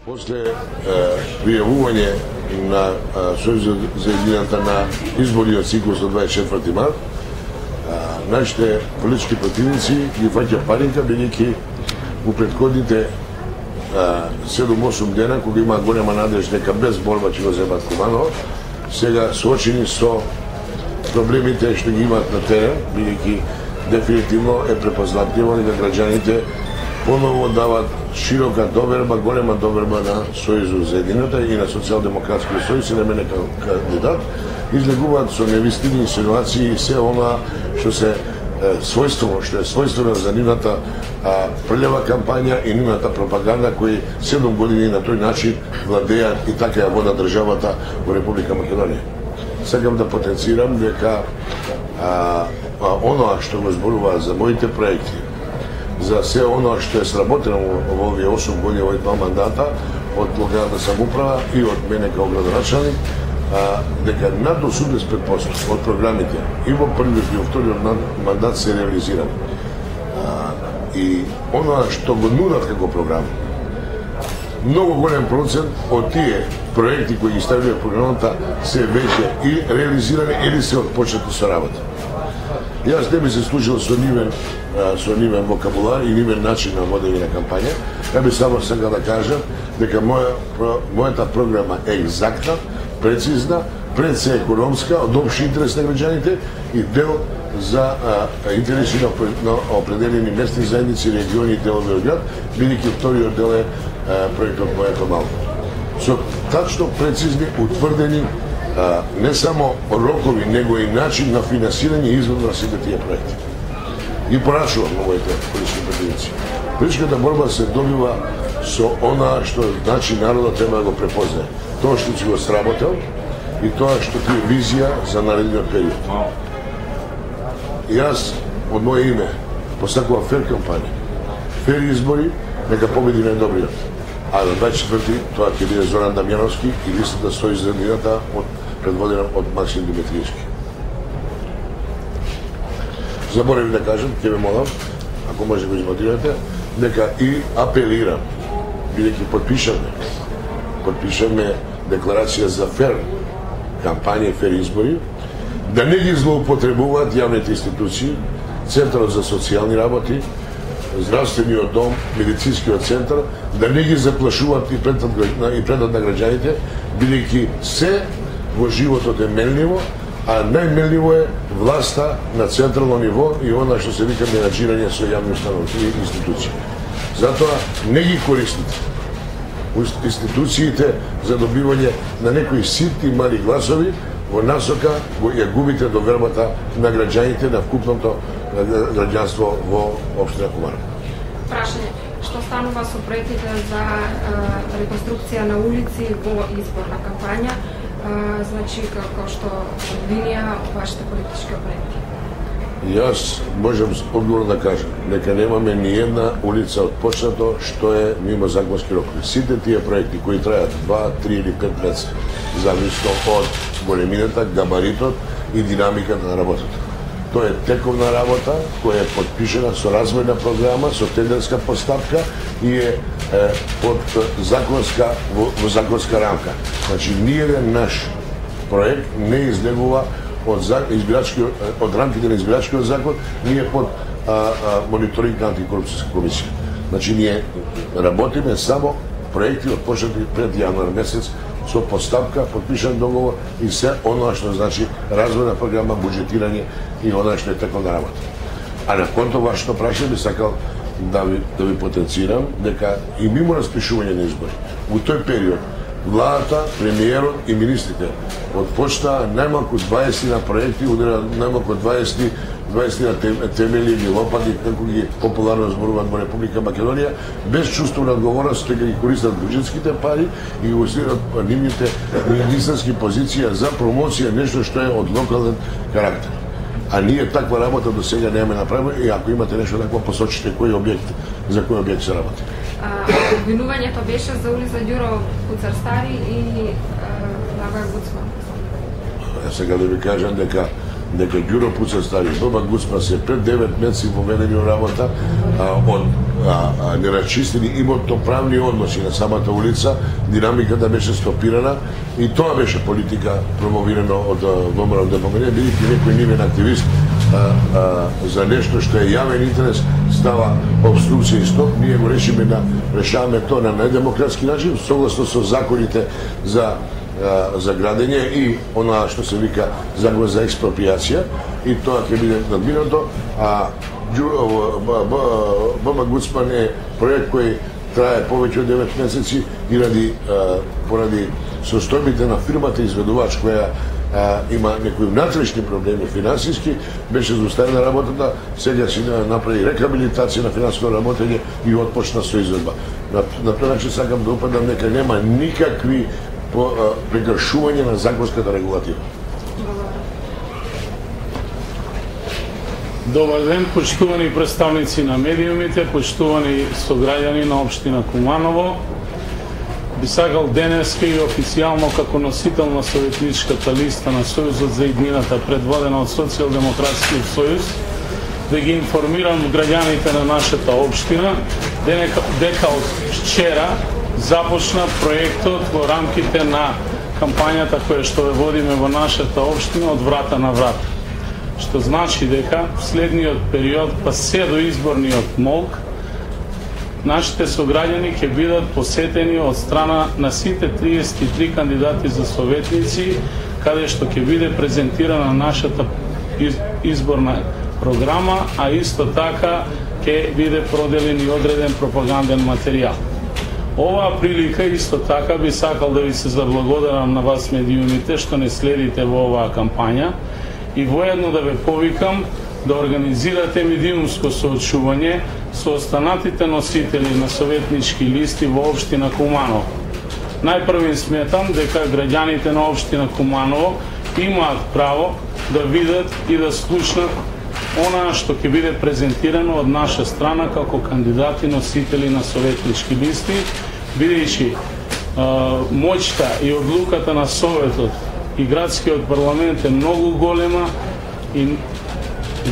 После пријавување на Сојузот за едината на изборниот циклус од 24 март, нашите политички противници ги фаќа паника, бидејќи у претходните 7-8 дена, кога има голема надеж дека без борба ќе го земат Куманово, сега соочени со проблемите што ги имаат на терен, бидејќи дефинитивно е препознатливо дека граѓаните поново дават широка доверба, голема доверба на Сојузот за едината и на Социјалдемократскиот сојуз и на мене кандидат, излегуваат со невистини, инсинуации и се она што се својствено, што е својствено за нивната прљава кампања и нивната пропаганда кои 7 години на тој начин владеат и така ја водат државата во Република Македонија. Сакам да потенцирам дека оноа што го зборуваат за моите проекти, за се оно што е сработено во овие 8 години, овие 2 мандата, од локалната самоуправа и од мене како градоначалник, дека над 80% од програмите и во првиот и во вториот мандат се реализирани. И оно што го нудат како програма, многу голем процент од тие проекти кои ги ставиле програмата се веќе и реализирани или се отпочнати со работа. Јас не би се служил со нивен вокабулар и нивен начин на водење на кампања. Ја би само сега да кажам дека мојата програма е екзактна, прецизна, пред се економска, од општи интерес на граѓаните и дел за интереси на определени местни заедници, региони и делови од град, бидејќи вториот дел е проектот Моето Малко. Со тачно прецизни, утврдени не само рокови, него и начин на финансирање и извод на сите тие проекти. И порачувам на моите политички противници. Политичката борба се добива со она што значи народот треба да го препознае. Тоа што си го сработел и тоа што ти е визија за наредниот период. Јас, од моје име, посакувам фер кампања, фер избори, нека победи најдобриот. А на 24-ти тоа ќе биде Зоран Дамјановски и листата стои за едината предводена од Максим Димитриевски. Заборев да кажам, ќе ве молам, ако може го измодирате, дека и апелирам, бидејќи подпишаме декларација за фер кампања и фер избори, да не ги злоупотребуваат јавните институции, Центарот за социјални работи, Здравствениот дом, Медицинскиот центар, да не ги заплашуваат и предат на граѓаните, бидејќи се во животот е менливо, а најменливо е власта на централно ниво и она што се вика менаџирање со јавни установи и институции. Затоа не ги користите институциите за добивање на некои ситни мали гласови, во насока ја губите довербата на граѓаните, на вкупното граѓанство во општина Куманово. Прашање, што станува со проектите за реконструкција на улици во изборна кампања, значи како што линија вашите политички проекти? Јас можам одговорно да кажам дека немаме ни една улица отпочнато што е мимо законски рокови. Сите тие проекти кои трајат 2, 3 или 5 месеци, зависно од големината, габаритот и динамиката на работата. Тоа е тековна работа која е подпишена со развојна програма, со тендерска постапка и е под во законска рамка. Значи, ниеден наш проект не излегува од рамките на избирачкиот закон, ние под мониторинг на антикорупцијска комисија. Значи, ние работиме само проекти отпочнати пред јануар месец со постапка, подпишан договор и се оно што значи развојна програма, буџетирање и оно што е тековна работа. А на конто вашето прашање би сакал да ви потенцирам дека и мимо распишување на избори, во тој период владата, премиерот и министрите отпочнаа најмалку 20 на проекти, удара најмалку 20 на темели или лопати, како ги популарно зборуваат во Република Македонија, без чувство на одговорност, дека ги користат буџетските пари и го усилат нивните министерски позиција за промоција, нешто што е од локален карактер. А ние таква работа до сега немаме направено и ако имате нешто такво, посочите за кој објект се работи. Обвинувањето беше за улица Ѓуро Куцар Стари и Благој Гуцман. Сега да ви кажам дека дека Ѓуро Пуца Стари и Боба Гуцман се пред 9 месеци воведени во работа од нерачистени имотно-правни односи на самата улица, динамиката беше стопирана и тоа беше политика промовирано од ВМРО ДПМН, бидејќи некој нивен активист за нешто што е јавен интерес става обструкција и стоп, ние го решаваме тоа на недемократски начин, согласно со законите за градење и она што се вика закон за експроприација, и тоа ќе биде надминато, а Боба Гуцман е проект кој трае повеќе од 9 месеци и поради состојбите на фирмата изведувач која има некои внатрешни проблеми финансиски, беше зауставена работата, сега си направи рехабилитација на финансово работење и отпочна со изведба. На тој начин сакам да упадам дека нема никакви прекршување на законската регулатива. Добар ден, почитувани представници на медиумите, почитувани сограѓани на општина Куманово. Би сакал денеска и официјално како носител на советничката листа на Сојузот за иднината, предводена од Социјалдемократскиот сојуз, да ги информирам граѓаните на нашата општина дека од вчера започна проектот во рамките на кампањата која што ве водиме во нашата општина од врата на врата. Што значи дека следниот период, па се до изборниот молк, нашите сограѓани ќе бидат посетени од страна на сите 33 кандидати за советници, каде што ќе биде презентирана нашата изборна програма, а исто така ќе биде проделен и одреден пропаганден материјал. Оваа прилика исто така би сакал да ви се заблагодарам на вас медиумите што не следите во оваа кампања и воедно да ве повикам да организирате медиумско соочување со останатите носители на советнички листи во општина Куманово. Најпрвен сметам дека граѓаните на општина Куманово имаат право да видат и да слушнат она што ќе биде презентирано од наша страна како кандидати носители на советнички листи, бидејќи моќта и одлуката на Советот и градскиот парламент е многу голема и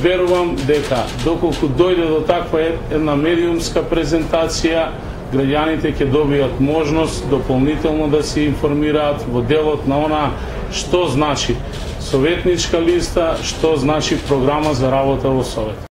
верувам дека доколку дојде до таква една медиумска презентација, граѓаните ќе добијат можност дополнително да се информираат во делот на она што значи советничка листа, што значи програма за работа во Совет.